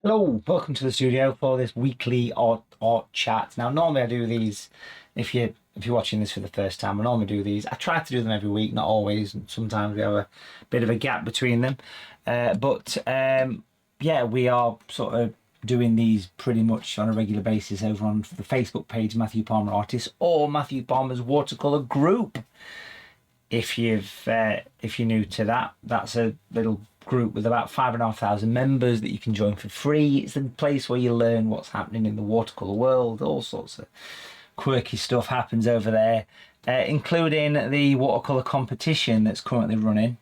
Hello, welcome to the studio for this weekly art chat. Now, normally I do these. If you're watching this for the first time, I normally do these. I try to do them every week, not always. And sometimes we have a bit of a gap between them. But yeah, we are sort of doing these pretty much on a regular basis over on the Facebook page Matthew Palmer Artist or Matthew Palmer's Watercolor Group. If you're new to that, that's a little group with about 5,500 members that you can join for free. It's a place where you learn what's happening in the watercolor world. All sorts of quirky stuff happens over there, including the watercolor competition that's currently running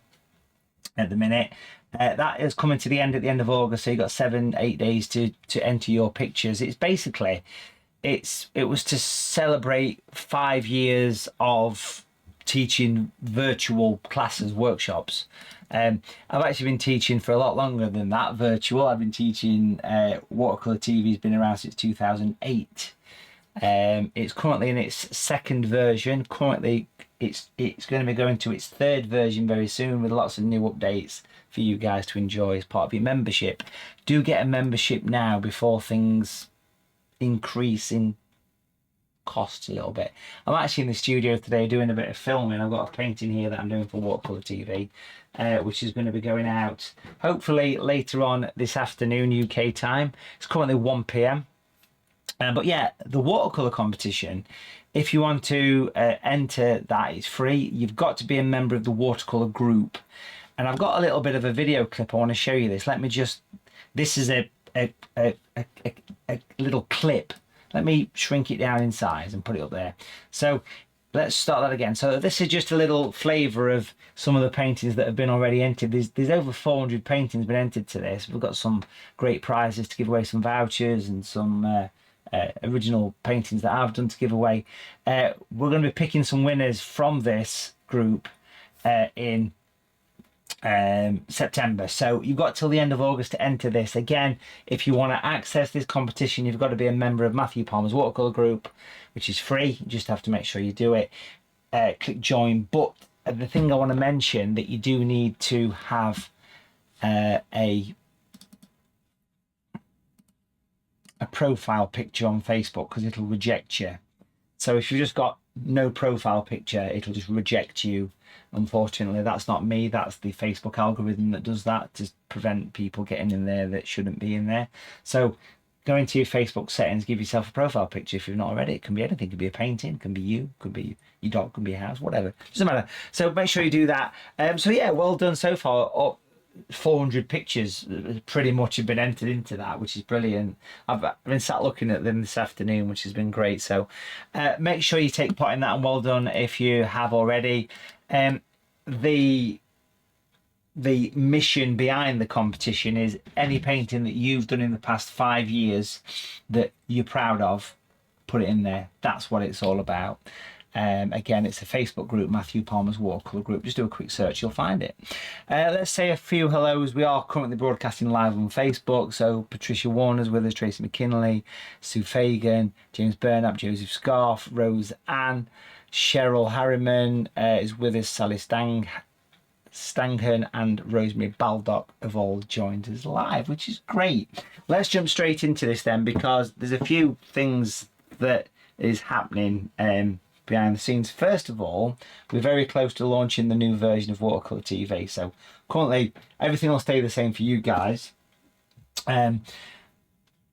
at the minute. That is coming to the end at the end of August, so you've got 7-8 days to enter your pictures. It's basically it was to celebrate 5 years of teaching virtual classes, workshops. I've actually been teaching for a lot longer than that, virtual. I've been teaching, watercolor TV has been around since 2008. It's currently in its second version. Currently, it's going to be going to its third version very soon with lots of new updates for you guys to enjoy as part of your membership. Do get a membership now before things increase in costs a little bit. I'm actually in the studio today doing a bit of filming. I've got a painting here that I'm doing for Watercolor TV, which is going to be going out hopefully later on this afternoon UK time. It's currently 1 p.m. But yeah, the watercolor competition, if you want to enter that, it's free. You've got to be a member of the watercolor group. And I've got a little bit of a video clip. I want to show you this. This is a little clip. Let me shrink it down in size and put it up there. So let's start that again. So this is just a little flavour of some of the paintings that have been already entered. There's over 400 paintings been entered to this. We've got some great prizes to give away, some vouchers and some original paintings that I've done to give away. We're going to be picking some winners from this group in September. So you've got till the end of August to enter this. Again, if you want to access this competition, you've got to be a member of Matthew Palmer's Watercolor Group, which is free. You just have to make sure you do it. Click join. But the thing I want to mention that you do need to have a profile picture on Facebook because it'll reject you. So if you've just got no profile picture, it'll just reject you. Unfortunately, that's not me. That's the Facebook algorithm that does that to prevent people getting in there that shouldn't be in there. So go into your Facebook settings, give yourself a profile picture if you've not already. It can be anything. It could be a painting, it can be you, it could be your dog, it can be a house, whatever. Doesn't matter. So make sure you do that. So yeah, well done so far. 400 pictures pretty much have been entered into that, which is brilliant. I've been sat looking at them this afternoon, which has been great. So make sure you take part in that, and well done if you have already. The mission behind the competition is any painting that you've done in the past 5 years that you're proud of, put it in there. That's what it's all about. Again, it's a Facebook group, Matthew Palmer's Watercolor Group. Just do a quick search, you'll find it. Let's say a few hellos. We are currently broadcasting live on Facebook. So Patricia Warner's with us, Tracy McKinley, Sue Fagan, James Burnap, Joseph Scarf, Rose Ann, Cheryl Harriman is with us, Sally Stanghern and Rosemary Baldock have all joined us live, which is great. Let's jump straight into this then, because there's a few things that is happening behind the scenes. First of all, we're very close to launching the new version of Watercolor TV. So currently, everything will stay the same for you guys.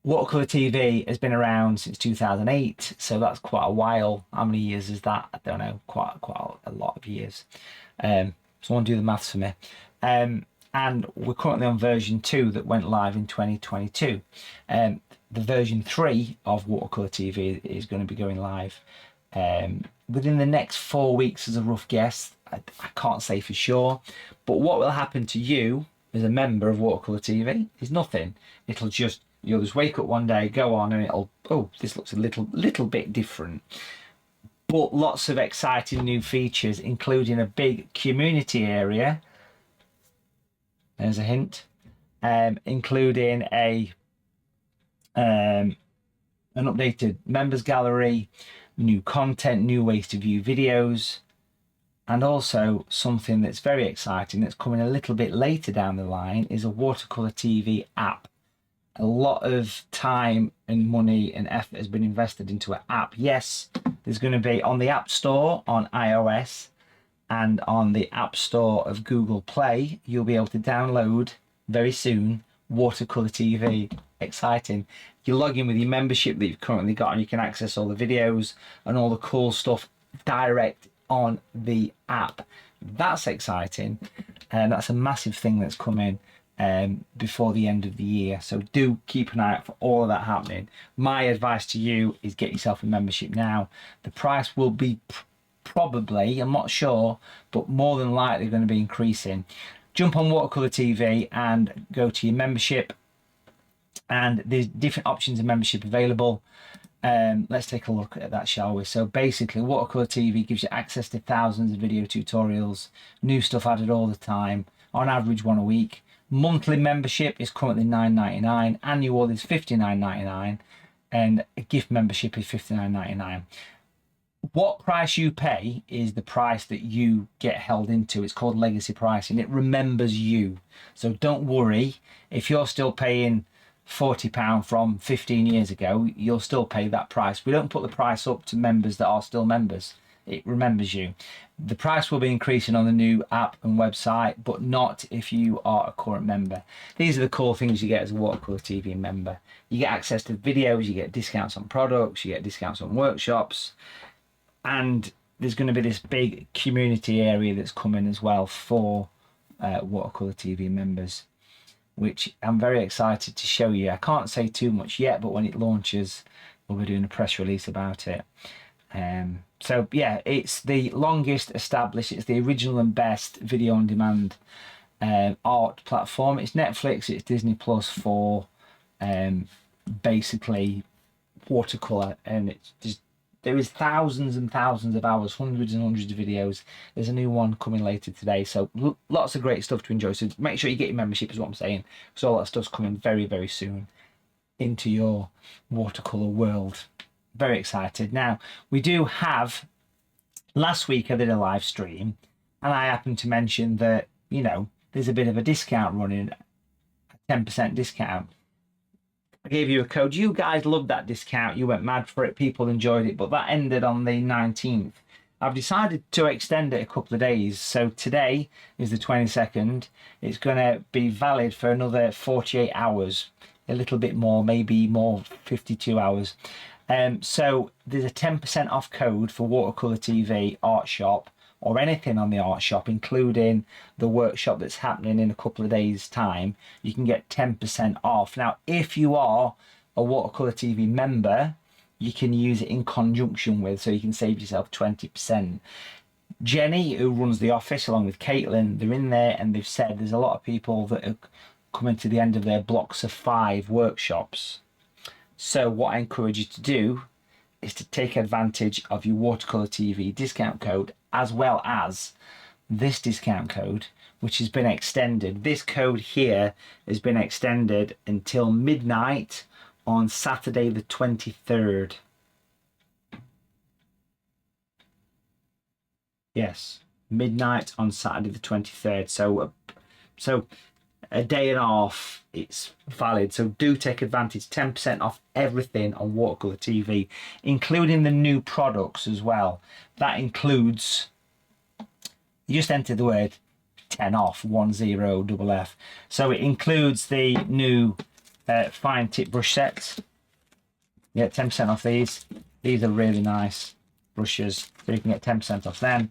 Watercolor TV has been around since 2008, so that's quite a while. How many years is that? I don't know. Quite a lot of years. Someone do the maths for me. And we're currently on version 2 that went live in 2022. The version 3 of Watercolor TV is going to be going live within the next 4 weeks as a rough guess. I can't say for sure. But what will happen to you as a member of Watercolor TV is nothing. It'll just, you'll just wake up one day, go on, and it'll, oh, this looks a little bit different. But lots of exciting new features, including a big community area. There's a hint. Including an updated members gallery, new content, new ways to view videos, and also something that's very exciting that's coming a little bit later down the line is a Watercolor TV app. A lot of time and money and effort has been invested into an app. Yes, there's going to be on the App Store on iOS and on the App Store of Google Play, you'll be able to download very soon Watercolor TV. Exciting. You log in with your membership that you've currently got and you can access all the videos and all the cool stuff direct on the app. That's exciting, and that's a massive thing that's coming before the end of the year. So do keep an eye out for all of that happening. My advice to you is get yourself a membership now. The price will be probably, I'm not sure, but more than likely going to be increasing. Jump on Watercolor TV and go to your membership, and there's different options of membership available. Let's take a look at that, shall we? So basically, Watercolor TV gives you access to thousands of video tutorials, new stuff added all the time, on average one a week. Monthly membership is currently $9.99, annual is $59.99, and a gift membership is $59.99. What price you pay is the price that you get held into. It's called legacy pricing. It remembers you. So don't worry if you're still paying £40 from 15 years ago, you'll still pay that price. We don't put the price up to members that are still members. It remembers you. The price will be increasing on the new app and website, but not if you are a current member. These are the cool things you get as a Watercolor TV member. You get access to videos, you get discounts on products, you get discounts on workshops, and there's going to be this big community area that's coming as well for Watercolor TV members, which I'm very excited to show you. I can't say too much yet, but when it launches, we'll be doing a press release about it. So yeah, it's the longest established, it's the original and best video on demand art platform. It's Netflix, it's Disney Plus for basically watercolor, and it's just, there is thousands and thousands of hours, hundreds and hundreds of videos. There's a new one coming later today, so lots of great stuff to enjoy. So make sure you get your membership is what I'm saying, because all that stuff's coming very, very soon into your watercolor world. Very excited. Now, we do have, last week I did a live stream and I happened to mention that, you know, there's a bit of a discount running, a 10% discount. I gave you a code. You guys loved that discount. You went mad for it. People enjoyed it, but that ended on the 19th. I've decided to extend it a couple of days. So today is the 22nd. It's going to be valid for another 48 hours, a little bit more, maybe more, 52 hours. So there's a 10% off code for Watercolor TV Art Shop, or anything on the Art Shop, including the workshop that's happening in a couple of days' time. You can get 10% off. Now, if you are a Watercolor TV member, you can use it in conjunction with, so you can save yourself 20%. Jenny, who runs the office, along with Caitlin, they're in there, and they've said there's a lot of people that are coming to the end of their blocks of 5 workshops. So what I encourage you to do is to take advantage of your Watercolor TV discount code, as well as this discount code, which has been extended. This code here has been extended until midnight on Saturday the 23rd. Yes, midnight on Saturday the 23rd. So a day and a half it's valid. So do take advantage. 10% off everything on Watercolor TV, including the new products as well. That includes, you just enter the word 10 off, 10FF. So it includes the new fine tip brush sets. You get 10% off these. These are really nice brushes, so you can get 10% off them.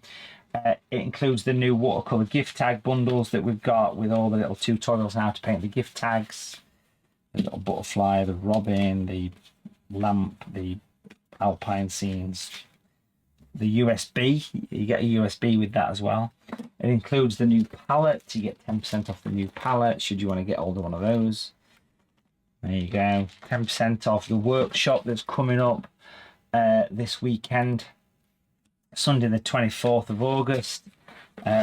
It includes the new watercolor gift tag bundles that we've got, with all the little tutorials on how to paint the gift tags. The little butterfly, the robin, the lamp, the alpine scenes, the USB. You get a USB with that as well. It includes the new palette. You get 10% off the new palette should you want to get hold of one of those. There you go. 10% off the workshop that's coming up this weekend, Sunday the 24th of August.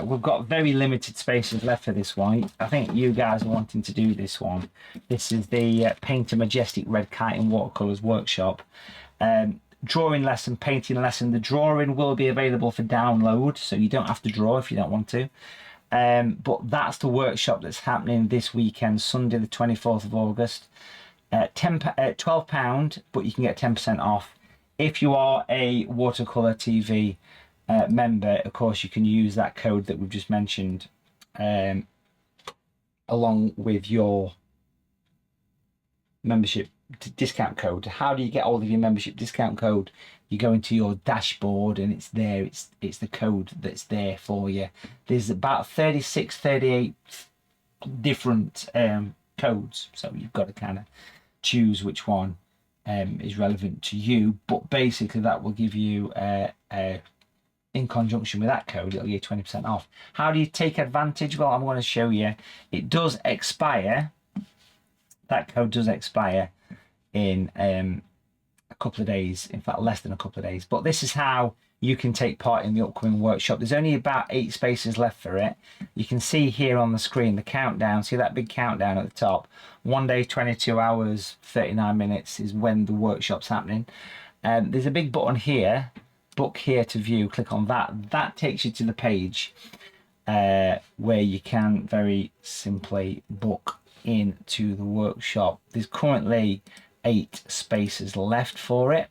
We've got very limited spaces left for this one. I think you guys are wanting to do this one. This is the Paint a Majestic Red Kite in Watercolors workshop. Drawing lesson, painting lesson. The drawing will be available for download, so you don't have to draw if you don't want to. But that's the workshop that's happening this weekend, Sunday the 24th of August. £12, but you can get 10% off. If you are a Watercolour TV member, of course, you can use that code that we've just mentioned along with your membership discount code. How do you get hold of your membership discount code? You go into your dashboard and it's there. It's the code that's there for you. There's about 38 different codes, so you've got to kind of choose which one is relevant to you. But basically that will give you in conjunction with that code, it'll give you 20% off. How do you take advantage? Well, I'm going to show you. It does expire. That code does expire in a couple of days, in fact less than a couple of days. But this is how you can take part in the upcoming workshop. There's only about 8 spaces left for it. You can see here on the screen the countdown. See that big countdown at the top? 1 day, 22 hours, 39 minutes is when the workshop's happening. There's a big button here, book here to view. Click on that. That takes you to the page where you can very simply book into the workshop. There's currently 8 spaces left for it.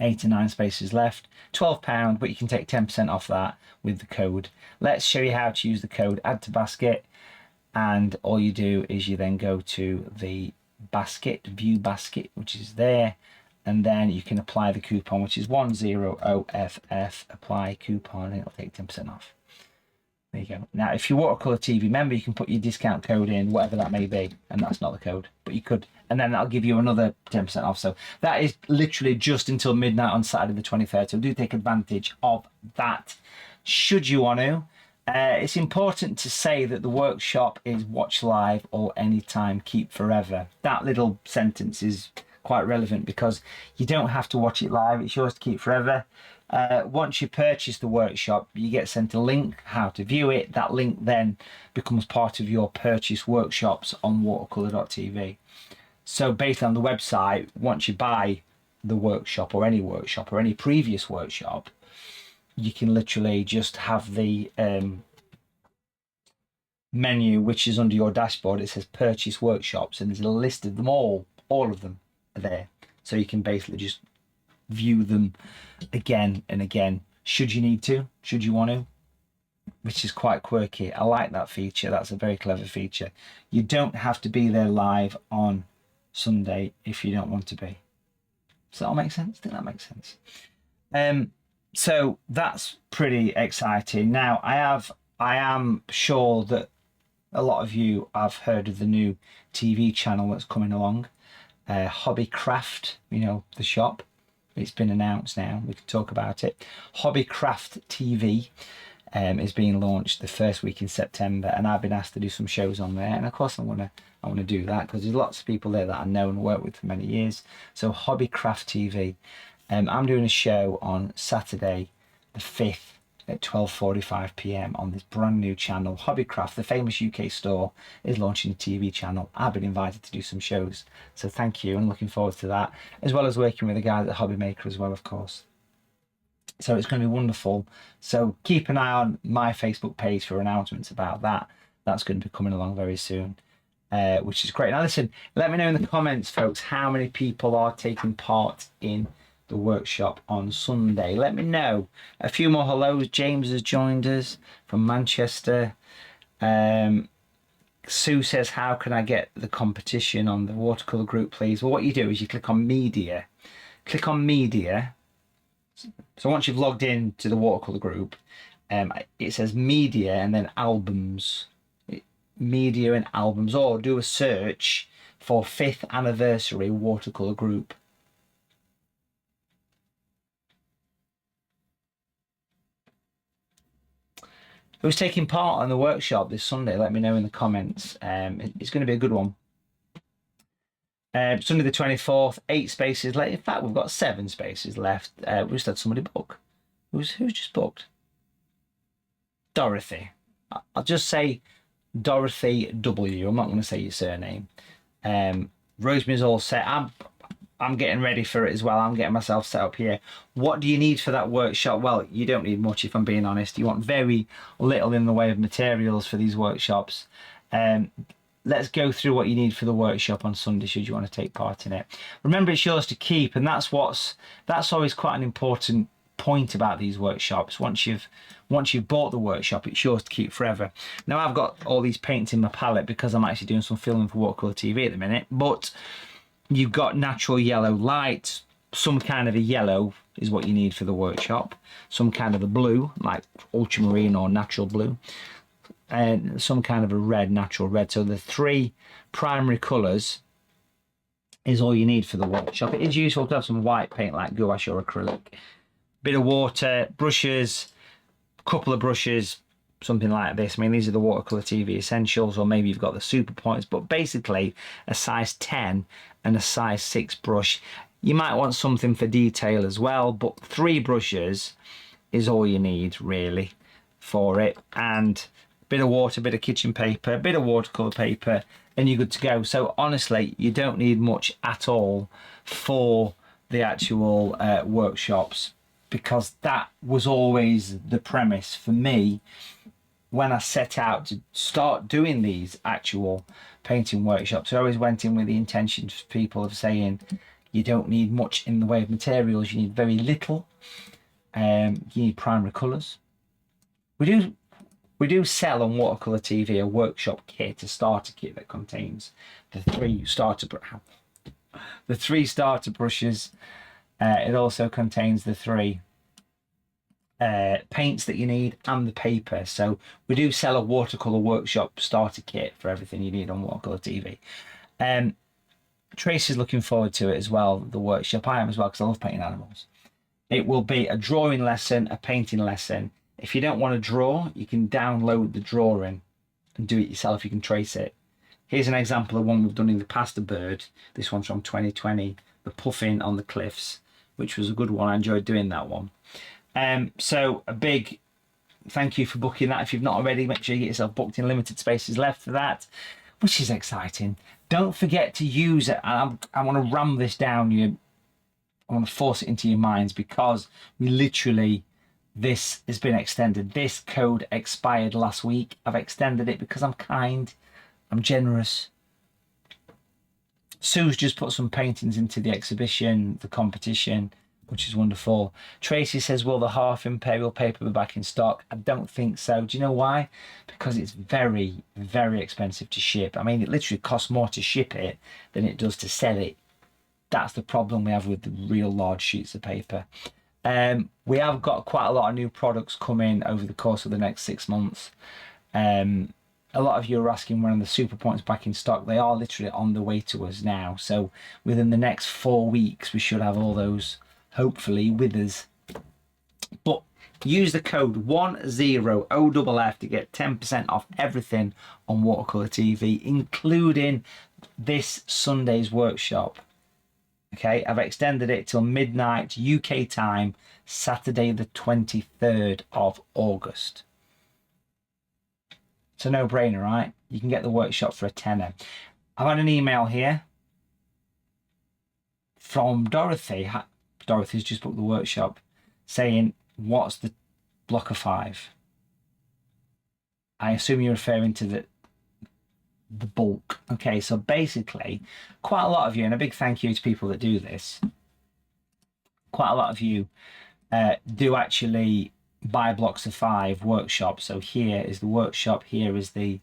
8 or 9 spaces left. £12, but you can take 10% off that with the code. Let's show you how to use the code. Add to basket, and all you do is you then go to the basket, view basket, which is there, and then you can apply the coupon, which is 10OFF. Apply coupon, and it'll take 10% off. There you go. Now, if you're Watercolour TV member, you can put your discount code in, whatever that may be, and that's not the code, but you could, and then that'll give you another 10% off. So that is literally just until midnight on Saturday the 23rd. So do take advantage of that, should you want to. It's important to say that the workshop is watch live or anytime, keep forever. That little sentence is quite relevant because you don't have to watch it live. It's yours to keep forever. Once you purchase the workshop, you get sent a link how to view it. That link then becomes part of your purchase workshops on watercolour.tv. So based on the website, once you buy the workshop or any previous workshop, you can literally just have the menu, which is under your dashboard. It says purchase workshops, and there's a list of them all of them are there. So you can basically just view them again and again, should you need to, should you want to, which is quite quirky. I like that feature. That's a very clever feature. You don't have to be there live on Sunday if you don't want to be. Does that all make sense? I think that makes sense. So that's pretty exciting. Now I am sure that a lot of you have heard of the new TV channel that's coming along, Hobbycraft, you know, the shop. It's been announced now. We can talk about it. Hobbycraft TV is being launched the first week in September, and I've been asked to do some shows on there. And of course, I want to do that because there's lots of people there that I know and work with for many years. So Hobbycraft TV. I'm doing a show on Saturday, the 5th at 12:45 p.m. on this brand new channel. Hobbycraft, the famous UK store, is launching a TV channel. I've been invited to do some shows, so thank you, and looking forward to that, as well as working with the guys at Hobby Maker as well, of course. So it's going to be wonderful. So keep an eye on my Facebook page for announcements about that. That's going to be coming along very soon, which is great. Now listen, let me know in the comments, folks, how many people are taking part in the workshop on Sunday. Let me know. A few more hellos. James has joined us from Manchester. Sue says, how can I get the competition on the watercolour group, please? Well, what you do is you click on media. Click on media. So once you've logged in to the watercolour group, it says media and then albums. Media and albums, or do a search for 5th anniversary watercolour group. Who's taking part on the workshop this Sunday? Let me know in the comments. It's going to be a good one. Sunday the 24th, 8 spaces left. In fact, we've got 7 spaces left. We just had somebody book. Who's just booked? Dorothy. I'll just say Dorothy W. I'm not going to say your surname. Rosemary's all set. I'm getting ready for it as well. I'm getting myself set up here. What do you need for that workshop? Well, you don't need much, if I'm being honest. You want very little in the way of materials for these workshops. let's go through what you need for the workshop on Sunday should you want to take part in it. Remember, it's yours to keep, and that's always quite an important point about these workshops. Once you've bought the workshop, it's yours to keep forever. Now, I've got all these paints in my palette because I'm actually doing some filming for Watercolour TV at the minute, but you've got natural yellow light. Some kind of a yellow is what you need for the workshop, some kind of a blue like ultramarine or natural blue, and some kind of a red, natural red. So the 3 primary colours is all you need for the workshop. It is useful to have some white paint like gouache or acrylic, bit of water, brushes, couple of brushes, something like this. I mean, these are the Watercolour TV essentials, or maybe you've got the super points, but basically a size 10 and a size 6 brush. You might want something for detail as well, but 3 brushes is all you need really for it, and a bit of water, a bit of kitchen paper, a bit of watercolour paper, and you're good to go. So honestly, you don't need much at all for the actual workshops, because that was always the premise for me when I set out to start doing these actual painting workshops. I always went in with the intention for people of saying, you don't need much in the way of materials, you need very little. You need primary colours. We do sell on Watercolour TV a workshop kit, a starter kit that contains the 3 starter brushes. It also contains the 3 paints that you need and the paper. So we do sell a watercolour workshop starter kit for everything you need on Watercolour TV. Tracy's looking forward to it as well, the workshop. I am as well, because I love painting animals. It will be a drawing lesson, a painting lesson. If you don't want to draw, you can download the drawing and do it yourself. You can trace it. Here's an example of one we've done in the past, a bird. This one's from 2020, the puffin on the cliffs, which was a good one. I enjoyed doing that one. So a big thank you for booking that. If you've not already, make sure you get yourself booked in. Limited spaces left for that, which is exciting. Don't forget to use it. I want to ram this down you. I want to force it into your minds, because we literally, this has been extended. This code expired last week. I've extended it because I'm kind, I'm generous. Sue's just put some paintings into the exhibition, the competition, which is wonderful. Tracy says, will the half imperial paper be back in stock? I don't think so. Do you know why? Because it's very, very expensive to ship. I mean, it literally costs more to ship it than it does to sell it. That's the problem we have with the real large sheets of paper. We have got quite a lot of new products coming over the course of the next 6 months. A lot of you are asking when are the super points back in stock. They are literally on the way to us now. So within the next 4 weeks, we should have all those hopefully with us. But use the code 10OFF to get 10% off everything on Watercolour TV, including this Sunday's workshop. Okay, I've extended it till midnight UK time, Saturday the 23rd of August. It's a no-brainer, right? You can get the workshop for a tenner. I've had an email here from Dorothy. Dorothy's just booked the workshop, saying, what's the block of 5? I assume you're referring to the bulk. Okay, so basically, quite a lot of you, and a big thank you to people that do this, quite a lot of you do actually buy blocks of 5 workshops. So here is the workshop, here is the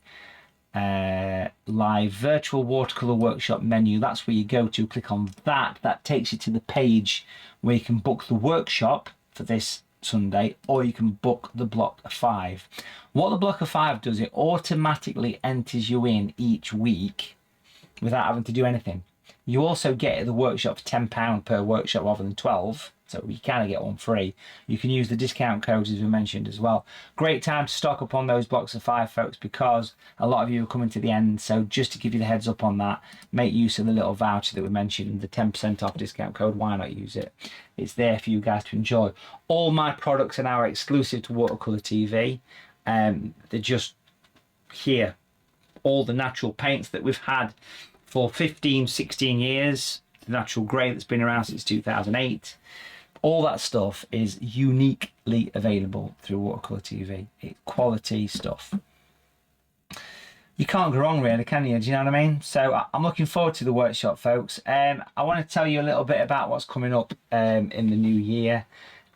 live virtual watercolor workshop menu. That's where you go to. Click on that takes you to the page where you can book the workshop for this Sunday, or you can book the block of 5. What the block of 5 does, it automatically enters you in each week without having to do anything. You also get the workshop for £10 per workshop rather than 12, so you kind of get one free. You can use the discount codes as we mentioned as well. Great time to stock up on those blocks of 5, folks, because a lot of you are coming to the end. So just to give you the heads up on that, make use of the little voucher that we mentioned, the 10% off discount code. Why not use it? It's there for you guys to enjoy. All my products are now exclusive to Watercolour TV. They're just here. All the natural paints that we've had for 15, 16 years, the natural grey that's been around since 2008. All that stuff is uniquely available through Watercolour TV. It's quality stuff. you can't go wrong really, can you? Do you know what I mean? So I'm looking forward to the workshop, folks. I want to tell you a little bit about what's coming up in the new year,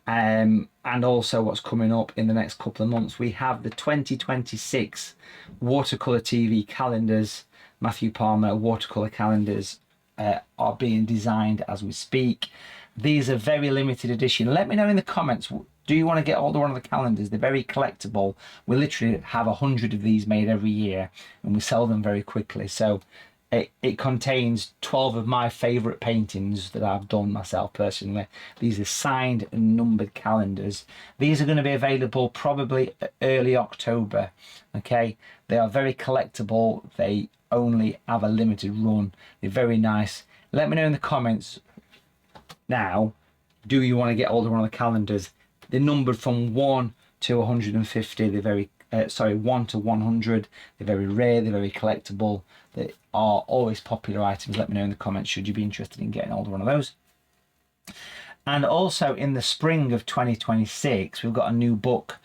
and also what's coming up in the next couple of months. We have the 2026 watercolor TV calendars. Mathew Palmer watercolor calendars are being designed as we speak. These are very limited edition. Let me know in the comments, do you want to get all one of the calendars? They're very collectible. We literally have 100 of these made every year, and we sell them very quickly. So it contains 12 of my favourite paintings that I've done myself personally. These are signed and numbered calendars. These are going to be available probably early October. Okay, they are very collectible. They only have a limited run. They're very nice. Let me know in the comments now, do you want to get all one of the calendars? They're numbered from 1 to 150. They're very 1 to 100. They're very rare. They're very collectible. They are always popular items. Let me know in the comments, should you be interested in getting hold of one of those. And also in the spring of 2026, we've got a new book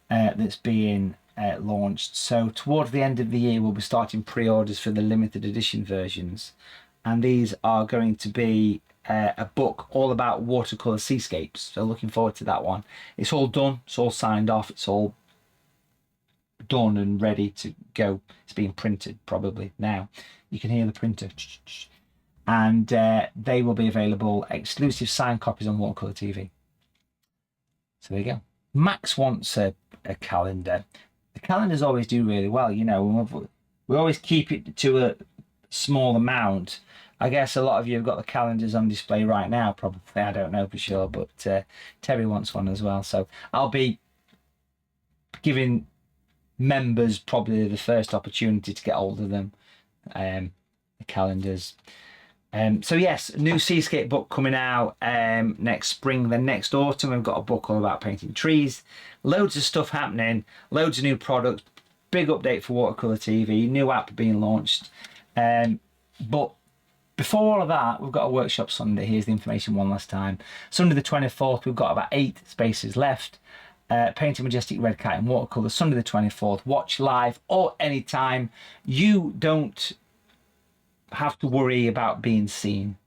that's being launched. So towards the end of the year, we'll be starting pre-orders for the limited edition versions, and these are going to be a book all about watercolor seascapes. So looking forward to that one. It's all done, it's all signed off, it's all done and ready to go. It's being printed probably now. You can hear the printer. And they will be available, exclusive signed copies on Watercolor TV. So there you go. Max wants a calendar. The calendars always do really well, you know. We always keep it to a small amount. I guess a lot of you have got the calendars on display right now, probably. I don't know for sure, but Terry wants one as well. So I'll be giving members probably the first opportunity to get hold of them, the calendars. So yes, new seascape book coming out next spring. Then next autumn, we've got a book all about painting trees. Loads of stuff happening, loads of new products. Big update for Watercolor TV, new app being launched. But before all of that, we've got a workshop Sunday. Here's the information one last time. Sunday the 24th, we've got about 8 spaces left. Painting Majestic Red Kite in watercolour, Sunday the 24th. Watch live or anytime. You don't have to worry about being seen.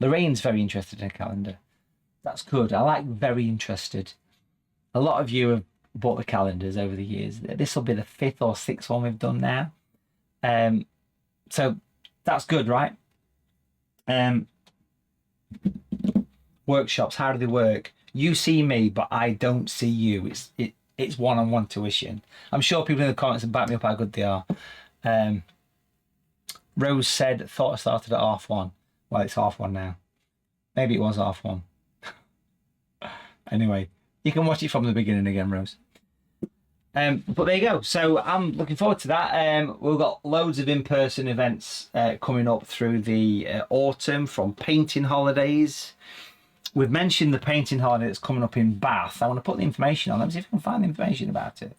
Lorraine's very interested in a calendar. That's good. I like very interested. A lot of you have bought the calendars over the years. This will be the 5th or 6th one we've done now. So that's good, right? Workshops, how do they work? You see me, but I don't see you. It's one-on-one tuition. I'm sure people in the comments will back me up how good they are. Rose said, thought I started at 1:30. Well, it's 1:30 now. Maybe it was 1:30. Anyway, you can watch it from the beginning again, Rose. But there you go. So I'm looking forward to that. We've got loads of in-person events coming up through the autumn, from painting holidays. We've mentioned the painting holiday that's coming up in Bath. I want to put the information on. Let me see if I can find the information about it.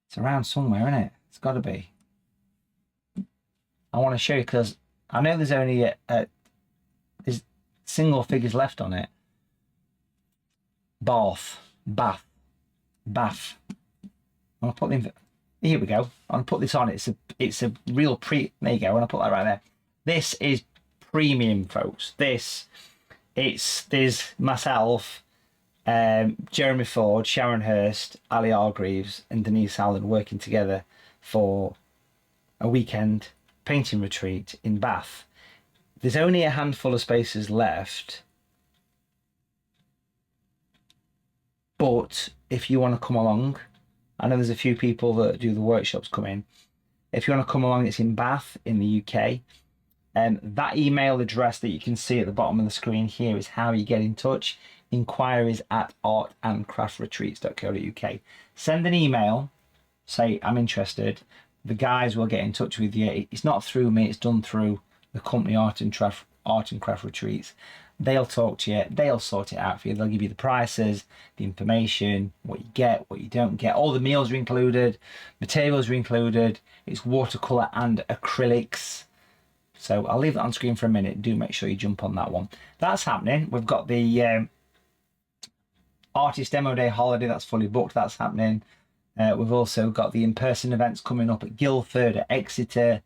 It's around somewhere, isn't it? It's got to be. I want to show you because I know there's only there's single figures left on it. Bath. I want to put the here we go. I want to put this on. It's a real there you go. I want to put that right there. This is premium, folks. There's myself, Jeremy Ford, Sharon Hurst, Ali Hargreaves, and Denise Allen working together for a weekend painting retreat in Bath. There's only a handful of spaces left, but if you want to come along, I know there's a few people that do the workshops coming. If you want to come along, it's in Bath in the UK. That email address that you can see at the bottom of the screen here is how you get in touch. Inquiries at artandcraftretreats.co.uk. Send an email, say I'm interested. The guys will get in touch with you. It's not through me, it's done through the company Art and Craft Retreats. They'll talk to you, they'll sort it out for you. They'll give you the prices, the information, what you get, what you don't get. All the meals are included, materials are included. It's watercolour and acrylics. So I'll leave that on screen for a minute. Do make sure you jump on that one. That's happening. We've got the Artist Demo Day holiday that's fully booked. That's happening. We've also got the in-person events coming up at Guildford, at Exeter,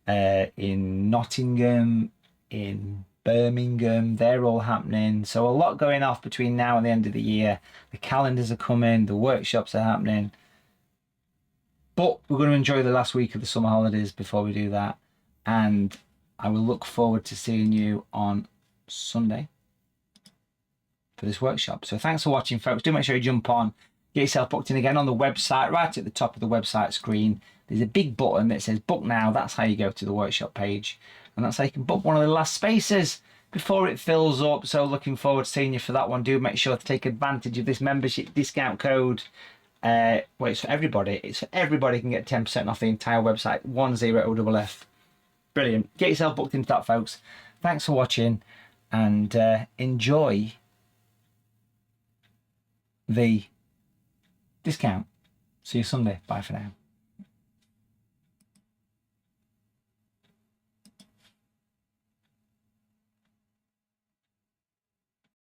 in Nottingham, in Birmingham. They're all happening. So a lot going off between now and the end of the year. The calendars are coming, the workshops are happening. But we're going to enjoy the last week of the summer holidays before we do that. And I will look forward to seeing you on Sunday for this workshop. So thanks for watching, folks. Do make sure you jump on, get yourself booked in again on the website. Right at the top of the website screen, there's a big button that says book now. That's how you go to the workshop page. And that's how you can book one of the last spaces before it fills up. So looking forward to seeing you for that one. Do make sure to take advantage of this membership discount code. Well, it's for everybody. It's for everybody. You can get 10% off the entire website. 10OFF. Brilliant. Get yourself booked into that, folks. Thanks for watching, and enjoy the discount. See you Sunday. Bye for now.